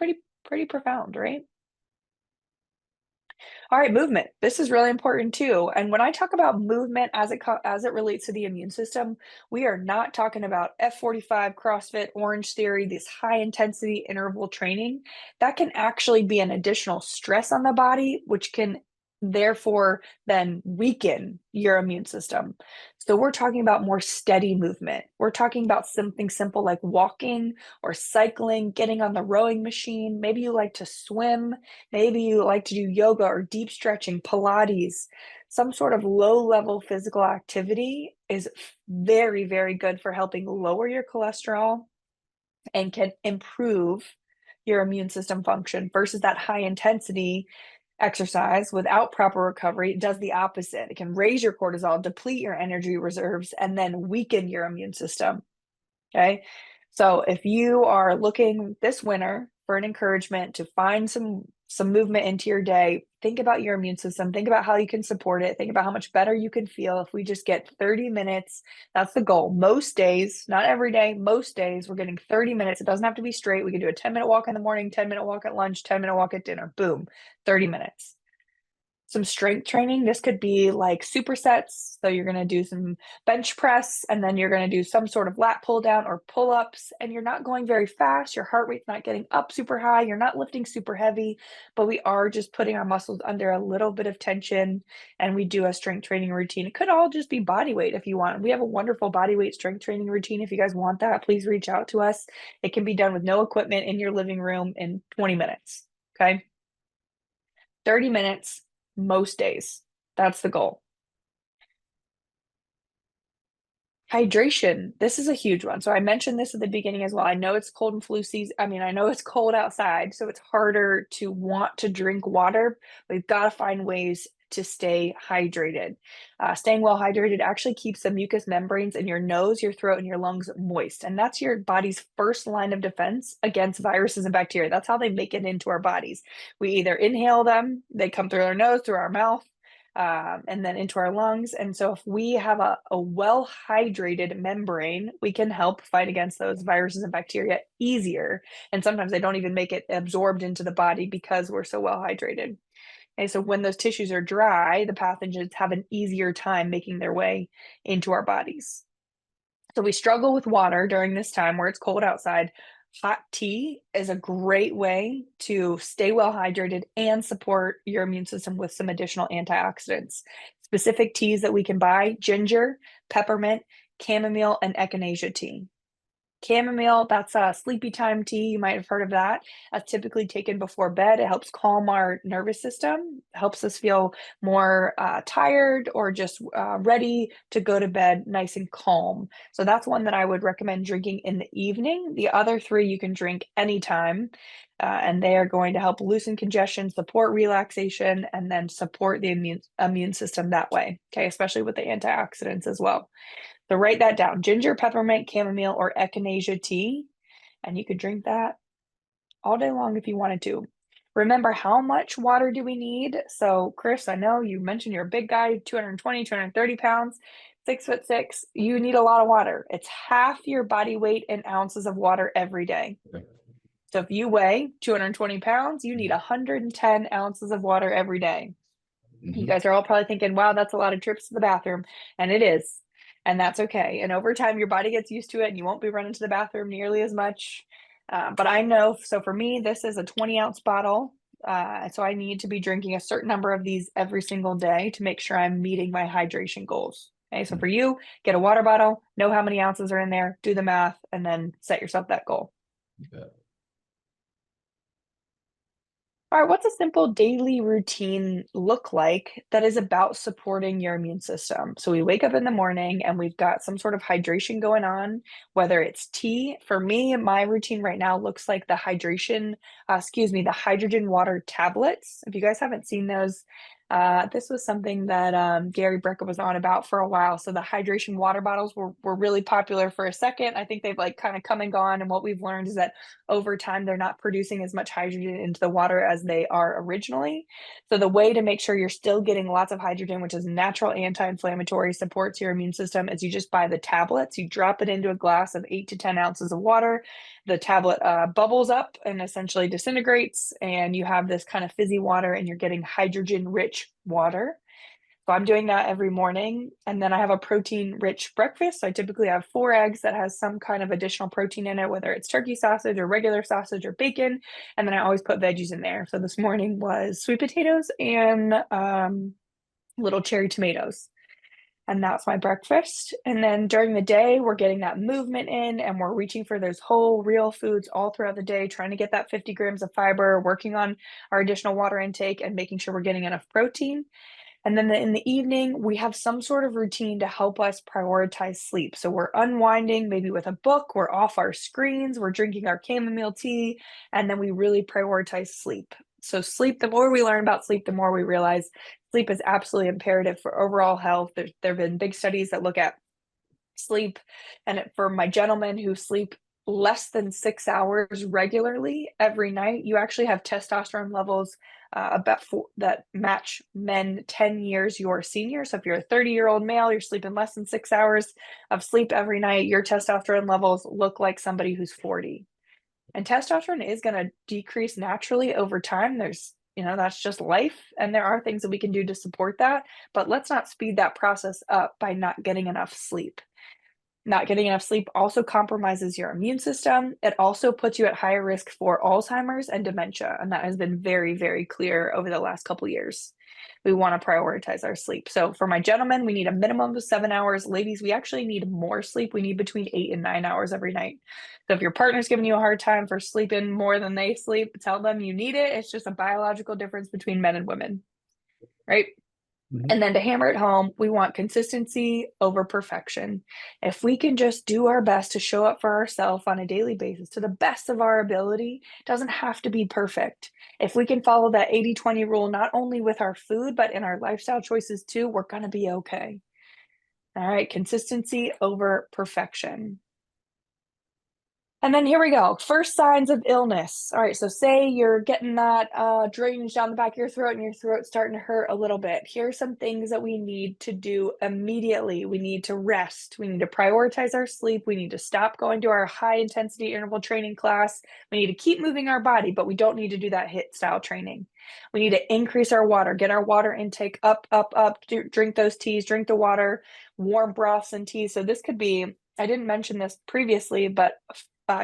pretty profound, right? All right, movement. This is really important too. And when I talk about movement as it relates to the immune system, we are not talking about F45, CrossFit, Orange Theory, this high intensity interval training. That can actually be an additional stress on the body, which can therefore then weaken your immune system. So we're talking about more steady movement. We're talking about something simple like walking or cycling, getting on the rowing machine. Maybe you like to swim. Maybe you like to do yoga or deep stretching, Pilates. Some sort of low-level physical activity is very, very good for helping lower your cholesterol and can improve your immune system function versus that high intensity exercise without proper recovery. It does the opposite. It can raise your cortisol, deplete your energy reserves, and then weaken your immune system. Okay. So if you are looking this winter for an encouragement to find some movement into your day, think about your immune system, think about how you can support it, think about how much better you can feel if we just get 30 minutes. That's the goal. Most days, not every day, most days we're getting 30 minutes. It doesn't have to be straight. We can do a 10-minute walk in the morning, 10-minute walk at lunch, 10-minute walk at dinner. Boom, 30 minutes. Some strength training. This could be like supersets. So you're going to do some bench press and then you're going to do some sort of lat pull down or pull ups, and you're not going very fast. Your heart rate's not getting up super high. You're not lifting super heavy, but we are just putting our muscles under a little bit of tension, and we do a strength training routine. It could all just be body weight if you want. We have a wonderful body weight strength training routine. If you guys want that, please reach out to us. It can be done with no equipment in your living room in 20 minutes. Okay. 30 minutes. Most days. That's the goal. Hydration. This is a huge one. So I mentioned this at the beginning as well. I know it's cold and flu season. I mean, I know it's cold outside, so it's harder to want to drink water. We've got to find ways to stay hydrated. Staying well hydrated actually keeps the mucous membranes in your nose, your throat, and your lungs moist. And that's your body's first line of defense against viruses and bacteria. That's how they make it into our bodies. We either inhale them, they come through our nose, through our mouth, and then into our lungs. And so if we have a well-hydrated membrane, we can help fight against those viruses and bacteria easier. And sometimes they don't even make it absorbed into the body because we're so well hydrated. And so when those tissues are dry, the pathogens have an easier time making their way into our bodies. So we struggle with water during this time where it's cold outside. Hot tea is a great way to stay well hydrated and support your immune system with some additional antioxidants. Specific teas that we can buy: ginger, peppermint, chamomile, and echinacea tea. Chamomile, that's a sleepy time tea. You might have heard of that. That's typically taken before bed. It helps calm our nervous system, helps us feel more tired or just ready to go to bed nice and calm. So that's one that I would recommend drinking in the evening. The other three you can drink anytime, and they are going to help loosen congestion, support relaxation, and then support the immune system that way. Okay, especially with the antioxidants as well. So write that down: ginger, peppermint, chamomile, or echinacea tea. And you could drink that all day long if you wanted to. Remember, how much water do we need? So Chris, I know you mentioned you're a big guy, 220, 230 pounds, 6'6". You need a lot of water. It's half your body weight in ounces of water every day. Okay. So if you weigh 220 pounds, you need 110 ounces of water every day. You guys are all probably thinking, wow, that's a lot of trips to the bathroom. And it is. And that's okay. And over time, your body gets used to it and you won't be running to the bathroom nearly as much. But I know, so for me, this is a 20-ounce bottle. So I need to be drinking a certain number of these every single day to make sure I'm meeting my hydration goals. Okay, so for you, get a water bottle, know how many ounces are in there, do the math, and then set yourself that goal. Yeah. All right, what's a simple daily routine look like that is about supporting your immune system? So we wake up in the morning and we've got some sort of hydration going on, whether it's tea. For me, my routine right now looks like the hydrogen water tablets. If you guys haven't seen those, This was something that Gary Brecka was on about for a while. So the hydration water bottles were really popular for a second. I think they've like kind of come and gone. And what we've learned is that over time, they're not producing as much hydrogen into the water as they are originally. So the way to make sure you're still getting lots of hydrogen, which is natural anti-inflammatory, supports your immune system, is you just buy the tablets. You drop it into a glass of 8 to 10 ounces of water. The tablet bubbles up and essentially disintegrates, and you have this kind of fizzy water, and you're getting hydrogen-rich water. So I'm doing that every morning. And then I have a protein-rich breakfast. So I typically have 4 eggs that has some kind of additional protein in it, whether it's turkey sausage or regular sausage or bacon. And then I always put veggies in there. So this morning was sweet potatoes and little cherry tomatoes. And that's my breakfast. And then during the day, we're getting that movement in, and we're reaching for those whole real foods all throughout the day, trying to get that 50 grams of fiber, working on our additional water intake, and making sure we're getting enough protein. And then in the evening, we have some sort of routine to help us prioritize sleep. So we're unwinding maybe with a book, we're off our screens, we're drinking our chamomile tea, and then we really prioritize sleep. So sleep, the more we learn about sleep, the more we realize sleep is absolutely imperative for overall health. There have been big studies that look at sleep. And for my gentlemen who sleep less than 6 hours regularly every night, you actually have testosterone levels that match men 10 years your senior. So if you're a 30-year-old male, you're sleeping less than 6 hours of sleep every night, your testosterone levels look like somebody who's 40. And testosterone is going to decrease naturally over time. There's, that's just life. And there are things that we can do to support that. But let's not speed that process up by not getting enough sleep. Not getting enough sleep also compromises your immune system. It also puts you at higher risk for Alzheimer's and dementia. And that has been very, very clear over the last couple of years. We want to prioritize our sleep. So for my gentlemen, we need a minimum of 7 hours. Ladies, we actually need more sleep. We need between 8 and 9 hours every night. So if your partner's giving you a hard time for sleeping more than they sleep, tell them you need it. It's just a biological difference between men and women, right? And then to hammer it home, we want consistency over perfection. If we can just do our best to show up for ourselves on a daily basis to the best of our ability, it doesn't have to be perfect. If we can follow that 80-20 rule, not only with our food, but in our lifestyle choices too, we're going to be okay. All right, consistency over perfection. And then here we go. First signs of illness. All right, so say you're getting that drainage down the back of your throat and your throat's starting to hurt a little bit. Here are some things that we need to do immediately. We need to rest. We need to prioritize our sleep. We need to stop going to our high intensity interval training class. We need to keep moving our body, but we don't need to do that HIIT style training. We need to increase our water, get our water intake up, drink those teas, drink the water, warm broths and teas. So this could be, I didn't mention this previously, but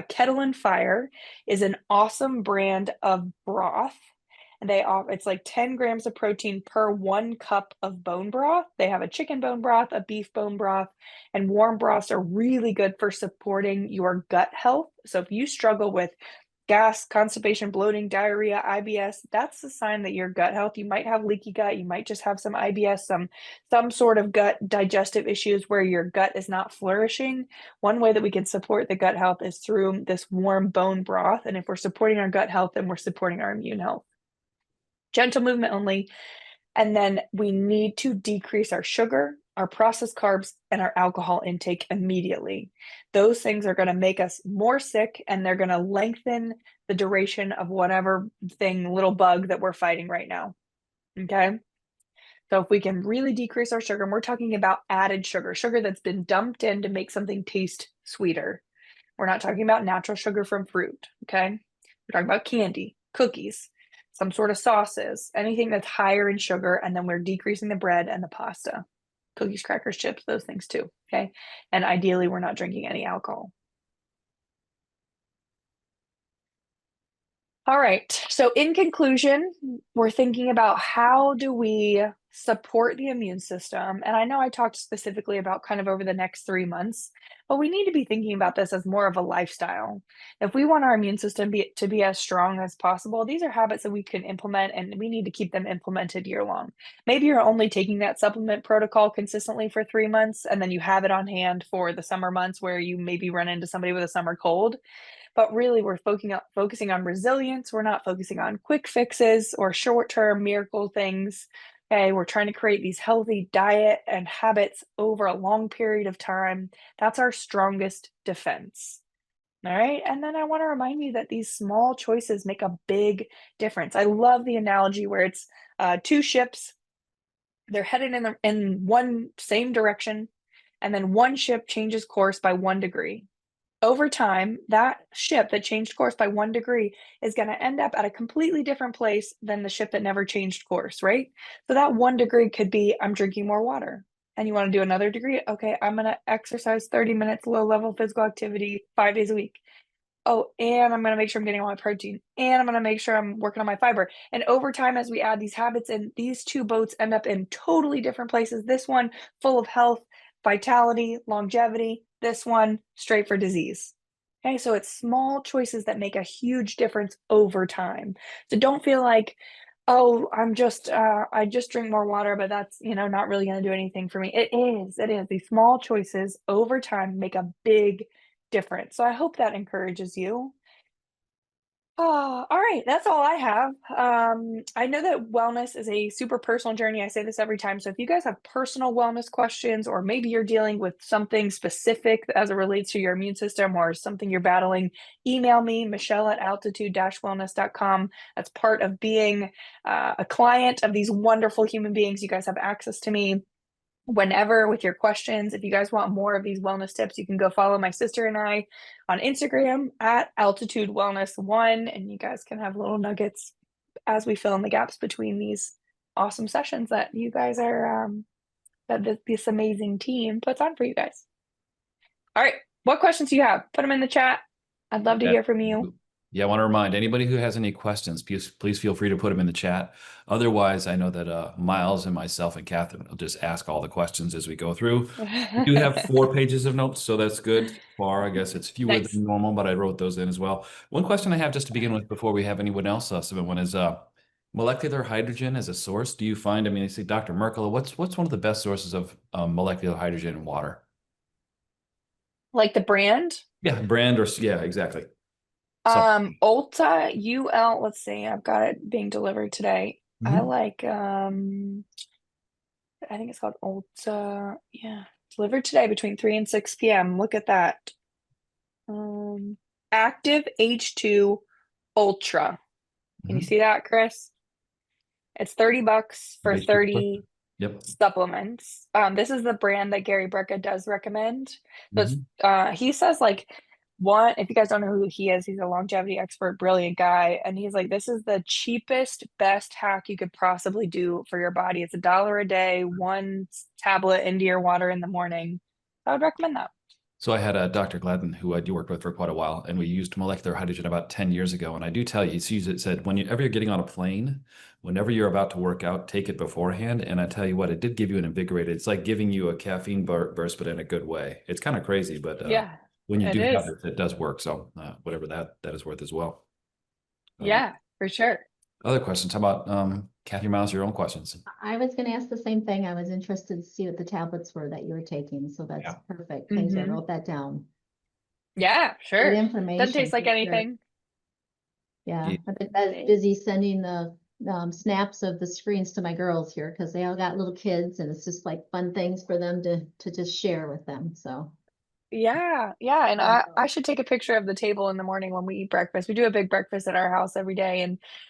Kettle and Fire is an awesome brand of broth. It's like 10 grams of protein per 1 cup of bone broth. They have a chicken bone broth, a beef bone broth, and warm broths are really good for supporting your gut health. So if you struggle with gas, constipation, bloating, diarrhea, IBS, that's the sign that your gut health, you might have leaky gut, you might just have some IBS, some sort of gut digestive issues where your gut is not flourishing. One way that we can support the gut health is through this warm bone broth. And if we're supporting our gut health, then we're supporting our immune health. Gentle movement only. And then we need to decrease our sugar, our processed carbs, and our alcohol intake immediately. Those things are going to make us more sick, and they're going to lengthen the duration of whatever little bug that we're fighting right now. Okay. So if we can really decrease our sugar, and we're talking about added sugar that's been dumped in to make something taste sweeter. We're not talking about natural sugar from fruit. Okay. We're talking about candy, cookies, some sort of sauces, anything that's higher in sugar, and then we're decreasing the bread and the pasta, cookies, crackers, chips, those things too, okay? And ideally, we're not drinking any alcohol. All right, so in conclusion, we're thinking about how do we support the immune system? And I know I talked specifically about kind of over the next 3 months, but we need to be thinking about this as more of a lifestyle. If we want our immune system to be as strong as possible, these are habits that we can implement, and we need to keep them implemented year long. Maybe you're only taking that supplement protocol consistently for 3 months, and then you have it on hand for the summer months where you maybe run into somebody with a summer cold. But really, we're focusing on resilience. We're not focusing on quick fixes or short-term miracle things. Okay, we're trying to create these healthy diet and habits over a long period of time. That's our strongest defense. All right. And then I want to remind you that these small choices make a big difference. I love the analogy where it's two ships, they're headed in one same direction, and then one ship changes course by 1 degree. Over time, that ship that changed course by 1 degree is going to end up at a completely different place than the ship that never changed course, right? So that 1 degree could be I'm drinking more water. And you want to do another degree? Okay, I'm going to exercise 30 minutes, low level physical activity 5 days a week. Oh, and I'm going to make sure I'm getting all my protein, and I'm going to make sure I'm working on my fiber. And over time, as we add these habits in, these two boats end up in totally different places. This one full of health, vitality, longevity. This one straight for disease. Okay, so it's small choices that make a huge difference over time. So don't feel like, oh, I just drink more water, but that's, not really going to do anything for me. It is. These small choices over time make a big difference. So I hope that encourages you. All right, that's all I have. I know that wellness is a super personal journey. I say this every time. So if you guys have personal wellness questions, or maybe you're dealing with something specific as it relates to your immune system or something you're battling, email me, michelle@altitude-wellness.com. That's part of being a client of these wonderful human beings. You guys have access to me whenever with your questions. If you guys want more of these wellness tips, you can go follow my sister and I on Instagram at Altitude Wellness 1, and you guys can have little nuggets as we fill in the gaps between these awesome sessions that you guys are this amazing team puts on for you guys. All right, what questions do you have? Put them in the chat. I'd love to hear from you. Yeah, I want to remind anybody who has any questions, please feel free to put them in the chat. Otherwise, I know that Miles and myself and Catherine will just ask all the questions as we go through. We do have 4 pages of notes, so that's good so far. I guess it's fewer Nice. than normal, but I wrote those in as well. One question I have just to begin with before we have anyone else submit one is molecular hydrogen as a source. Do you find, I mean, I see Dr. Merkel, what's one of the best sources of molecular hydrogen in water? Like the brand? Yeah, brand or, yeah, exactly. Ulta UL, let's see, I've got it being delivered today. I Mhm. like I think it's called Ulta. Yeah, delivered today between 3 and 6 p.m. Look at that. Active H2 Ultra. Can you see that, Chris? It's $30 for H2. 30 Yep. supplements. This is the brand that Gary Brecka does recommend. So it's, Mhm. he says like one, if you guys don't know who he is, he's a longevity expert, brilliant guy. And he's like, this is the cheapest, best hack you could possibly do for your body. It's $1 a day, 1 tablet into your water in the morning. I would recommend that. So I had a Dr. Gladden who I worked with for quite a while, and we used molecular hydrogen about 10 years ago. And I do tell you, it said, whenever you're getting on a plane, whenever you're about to work out, take it beforehand. And I tell you what, it did give you an invigorated. It's like giving you a caffeine burst, but in a good way. It's kind of crazy, but Yeah, when you it do have is. it, it does work. So whatever that is worth as well. Yeah, for sure. Other questions? How about Kathy Miles, your own questions? I was gonna ask the same thing. I was interested to see what the tablets were that you were taking, so that's Yeah. perfect. Thank you. I Mhm. wrote that down. Yeah, Good sure. Doesn't information. taste like for sure. anything. Yeah, Yeah. I've been busy sending the snaps of the screens to my girls here because they all got little kids, and it's just like fun things for them to just share with them. So Yeah, yeah, and I should take a picture of the table in the morning when we eat breakfast. We do a big breakfast at our house every day,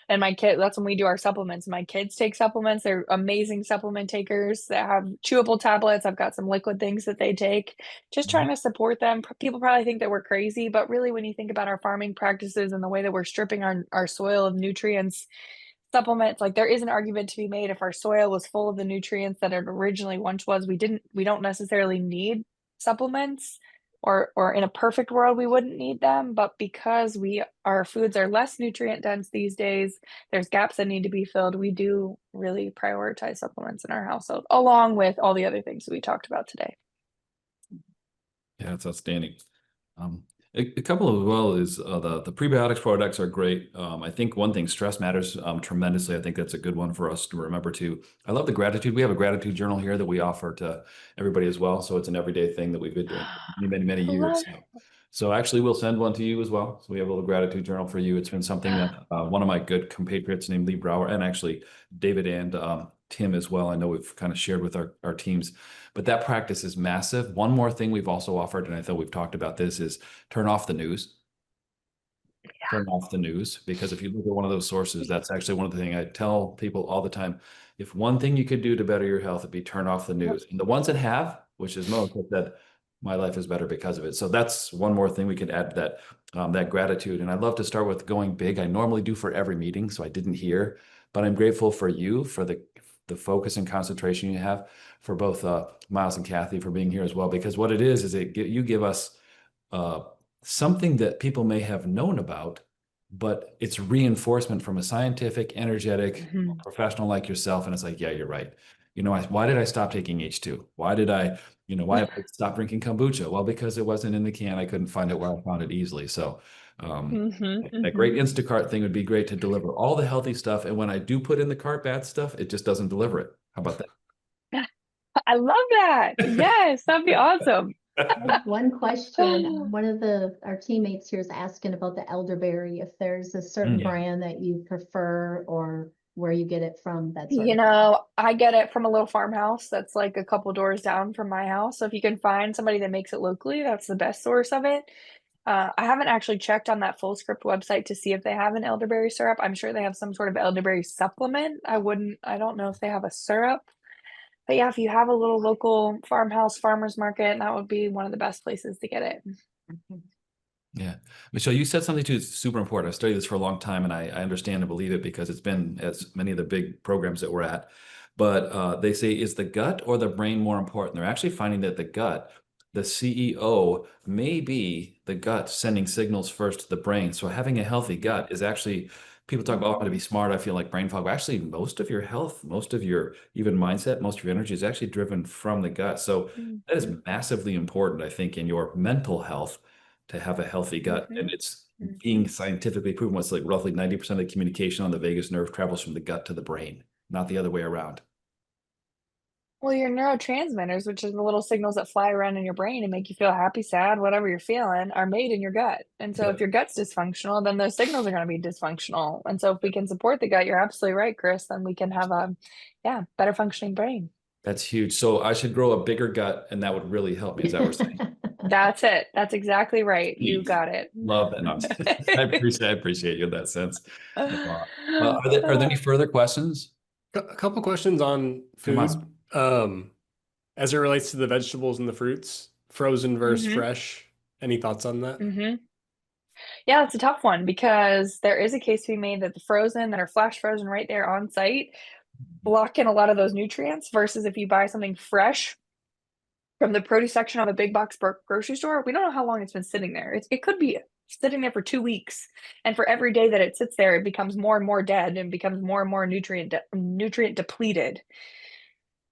and my kid, that's when we do our supplements. My kids take supplements. They're amazing supplement takers that have chewable tablets. I've got some liquid things that they take. Just trying to support them. People probably think that we're crazy, but really when you think about our farming practices and the way that we're stripping our soil of nutrients, supplements, like there is an argument to be made if our soil was full of the nutrients that it originally once was, we don't necessarily need supplements, or in a perfect world we wouldn't need them, but because our foods are less nutrient dense these days, there's gaps that need to be filled. We do really prioritize supplements in our household along with all the other things that we talked about today. Yeah, it's outstanding. A couple as well is the prebiotics products are great. I think one thing, stress matters tremendously. I think that's a good one for us to remember too. I love the gratitude. We have a gratitude journal here that we offer to everybody as well. So it's an everyday thing that we've been doing for many I love years. So actually, we'll send one to you as well. So we have a little gratitude journal for you. It's been something that one of my good compatriots named Lee Brower, and actually David and Tim as well. I know we've kind of shared with our teams, but that practice is massive. One more thing we've also offered, and I thought we've talked about this, is turn off the news. Turn off the news, because if you look at one of those sources, that's actually one of the things I tell people all the time. If one thing you could do to better your health, it'd be turn off the news. And the ones that have, which is most, have said my life is better because of it. So that's one more thing we could add to that gratitude. And I'd love to start with going big. I normally do for every meeting, so I didn't hear, but I'm grateful for you, for the focus and concentration you have, for both Miles and Kathy for being here as well. Because what it is you give us something that people may have known about, but it's reinforcement from a scientific, energetic professional like yourself. And it's like, yeah, you're right. You know, why did I stop taking H2? Why did I stop drinking kombucha? Well, because it wasn't in the can. I couldn't find it where I found it easily. So that great Instacart thing would be great to deliver all the healthy stuff. And when I do put in the cart bad stuff, it just doesn't deliver it. How about that? I love that. Yes, that'd be awesome. I have one question. One of our teammates here is asking about the elderberry, if there's a certain brand that you prefer or where you get it from, that sort of thing. I get it from a little farmhouse that's like a couple doors down from my house. So if you can find somebody that makes it locally, that's the best source of it. I haven't actually checked on that Full Script website to see if they have an elderberry syrup. I'm sure they have some sort of elderberry supplement. I don't know if they have a syrup. But yeah, if you have a little local farmhouse, farmer's market, that would be one of the best places to get it. Yeah. Michelle, you said something too that's super important. I've studied this for a long time, and I understand and believe it because it's been as many of the big programs that we're at. But they say, is the gut or the brain more important? They're actually finding that the CEO may be the gut sending signals first to the brain. So having a healthy gut is actually, people talk about, to be smart, I feel like brain fog. But actually, most of your health, most of your even mindset, most of your energy is actually driven from the gut. So that is massively important, I think, in your mental health, to have a healthy gut. And it's being scientifically proven, what's like roughly 90% of the communication on the vagus nerve travels from the gut to the brain, not the other way around. Well, your neurotransmitters, which are the little signals that fly around in your brain and make you feel happy, sad, whatever you're feeling, are made in your gut. And so if your gut's dysfunctional, then those signals are going to be dysfunctional. And so if we can support the gut, you're absolutely right, Chris, then we can have a better functioning brain. That's huge. So I should grow a bigger gut, and that would really help me. Is that what we're saying? That's it. That's exactly right. You got it. Love that. No, I appreciate you in that sense. Are there any further questions? A couple questions on food. As it relates to the vegetables and the fruits, frozen versus fresh. Any thoughts on that? Yeah, it's a tough one because there is a case to be made that the frozen that are flash frozen right there on site block in a lot of those nutrients versus if you buy something fresh from the produce section of a big box grocery store, we don't know how long it's been sitting there. It could be sitting there for 2 weeks. And for every day that it sits there, it becomes more and more dead and becomes more and more nutrient depleted.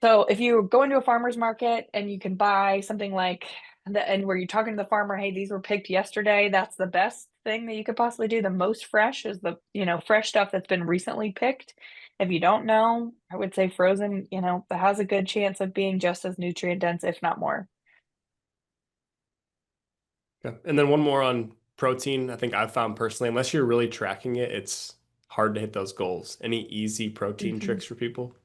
So if you go into a farmer's market and you can buy something like that, and where you're talking to the farmer, hey, these were picked yesterday, that's the best thing that you could possibly do. The most fresh is the, fresh stuff that's been recently picked. If you don't know, I would say frozen, that has a good chance of being just as nutrient dense, if not more. Okay. And then one more on protein. I think I've found personally, unless you're really tracking it, it's hard to hit those goals. Any easy protein tricks for people?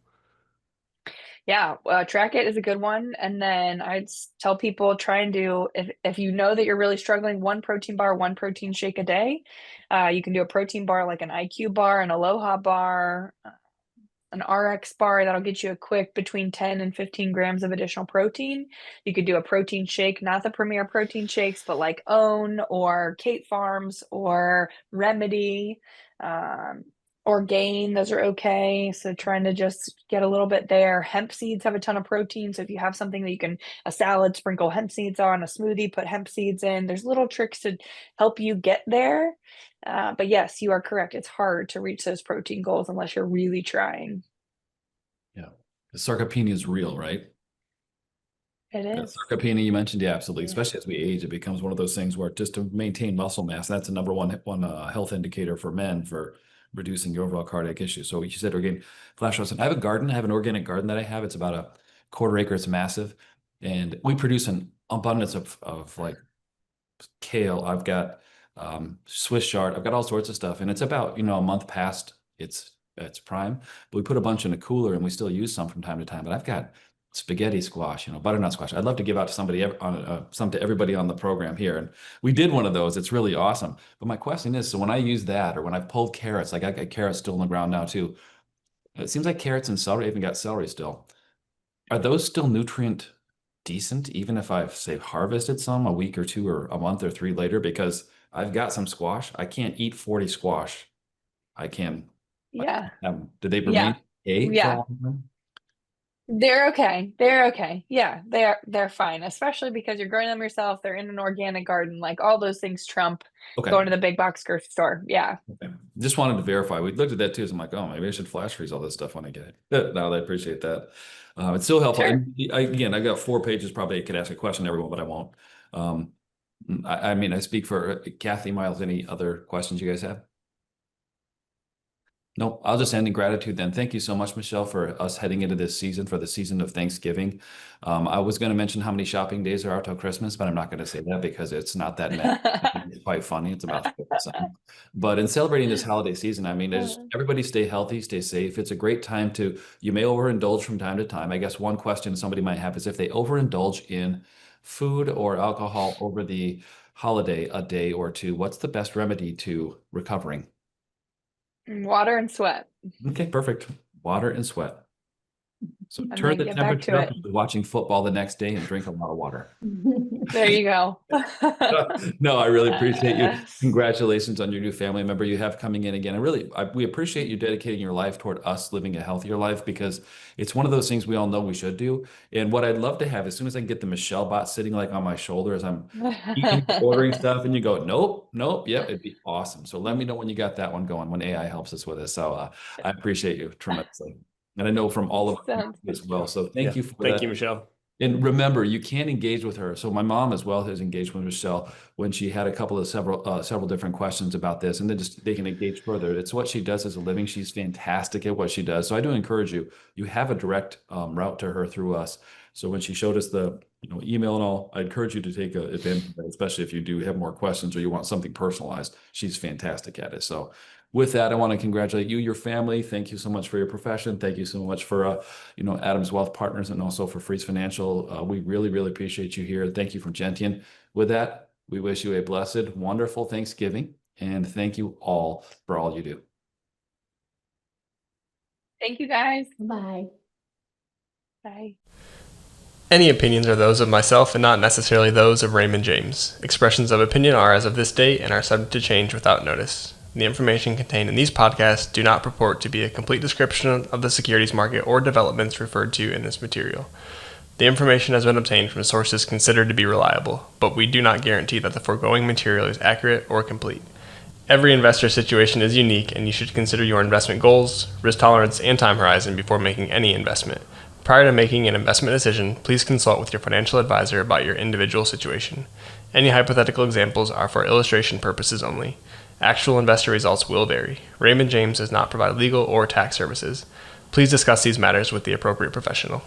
Yeah, track it is a good one. And then I'd tell people try and do, if you know that you're really struggling, one protein bar, one protein shake a day. You can do a protein bar like an IQ bar, an Aloha bar, an RX bar that'll get you a quick between 10 and 15 grams of additional protein. You could do a protein shake, not the premier protein shakes, but like OWN or Kate Farms or Remedy, or Gain. Those are okay. So trying to just get a little bit there. Hemp seeds have a ton of protein. So if you have something that you can, a salad, sprinkle hemp seeds on, a smoothie, put hemp seeds in. There's little tricks to help you get there. But yes, you are correct. It's hard to reach those protein goals unless you're really trying. Yeah. The sarcopenia is real, right? It is. Sarcopenia you mentioned, yeah, absolutely. Especially as we age, it becomes one of those things where just to maintain muscle mass, that's the number one health indicator for men for reducing your overall cardiac issues. So you said organic flash frozen. I have a garden. I have an organic garden that I have. It's about a quarter acre. It's massive, and we produce an abundance of like kale. I've got Swiss chard. I've got all sorts of stuff, and it's about a month past its its prime. But we put a bunch in a cooler and we still use some from time to time. But I've got spaghetti squash, butternut squash. I'd love to give out to somebody some to everybody on the program here. And we did one of those. It's really awesome. But my question is, so when I use that, or when I've pulled carrots, like I got carrots still in the ground now too. It seems like carrots and celery, I even got celery still. Are those still nutrient decent, even if I've, say, harvested some a week or two or a month or 3 later? Because I've got some squash. I can't eat 40 squash. I can. Yeah. Do they Yeah. remain okay for a Yeah. long time? They're okay. They're okay. Yeah, they're fine, especially because you're growing them yourself. They're in an organic garden. Like all those things trump Okay. going to the big box grocery store. Yeah. Okay. Just wanted to verify. We looked at that too. So I'm like, oh, maybe I should flash freeze all this stuff when I get it. No, I appreciate that. It's still helpful. Sure. And again, I got 4 pages. Probably I could ask a question to everyone, but I won't. I mean, I speak for Kathy, Miles. Any other questions you guys have? No, I'll just end in gratitude then. Thank you so much, Michelle, for us heading into this season, for the season of Thanksgiving. I was going to mention how many shopping days there are till Christmas, but I'm not going to say that because it's not that many. It's quite funny. It's about 4%. But in celebrating this holiday season, I mean, everybody stay healthy, stay safe. It's a great time you may overindulge from time to time. I guess one question somebody might have is if they overindulge in food or alcohol over the holiday, a day or two, what's the best remedy to recovering? Water and sweat. Okay, perfect. Water and sweat. So And turn then the get back temperature to up it. after watching football the next day and drink a lot of water. There you go. No, I really appreciate you. Congratulations on your new family member you have coming in again. We appreciate you dedicating your life toward us living a healthier life because it's one of those things we all know we should do. And what I'd love to have, as soon as I can get the Michelle bot sitting like on my shoulder as I'm eating, ordering stuff, and you go, nope, yep, it'd be awesome. So let me know when you got that one going, when AI helps us with this. So I appreciate you tremendously. And I know from all of us as well. So thank you for that. Thank you, Michelle. And remember, you can engage with her. So my mom as well has engaged with Michelle when she had several different questions about this, and then they can engage further. It's what she does as a living. She's fantastic at what she does. So I do encourage you. You have a direct route to her through us. So when she showed us the email and all, I encourage you to take advantage of that, especially if you do have more questions or you want something personalized. She's fantastic at it. So with that, I want to congratulate you, your family. Thank you so much for your profession. Thank you so much for Adams Wealth Partners and also for Freeze Financial. We really, really appreciate you here. Thank you from Gentian. With that, we wish you a blessed, wonderful Thanksgiving, and thank you all for all you do. Thank you, guys. Bye. Bye. Any opinions are those of myself and not necessarily those of Raymond James. Expressions of opinion are as of this date and are subject to change without notice. The information contained in these podcasts do not purport to be a complete description of the securities market or developments referred to in this material. The information has been obtained from sources considered to be reliable, but we do not guarantee that the foregoing material is accurate or complete. Every investor situation is unique, and you should consider your investment goals, risk tolerance, and time horizon before making any investment. Prior to making an investment decision, please consult with your financial advisor about your individual situation. Any hypothetical examples are for illustration purposes only. Actual investor results will vary. Raymond James does not provide legal or tax services. Please discuss these matters with the appropriate professional.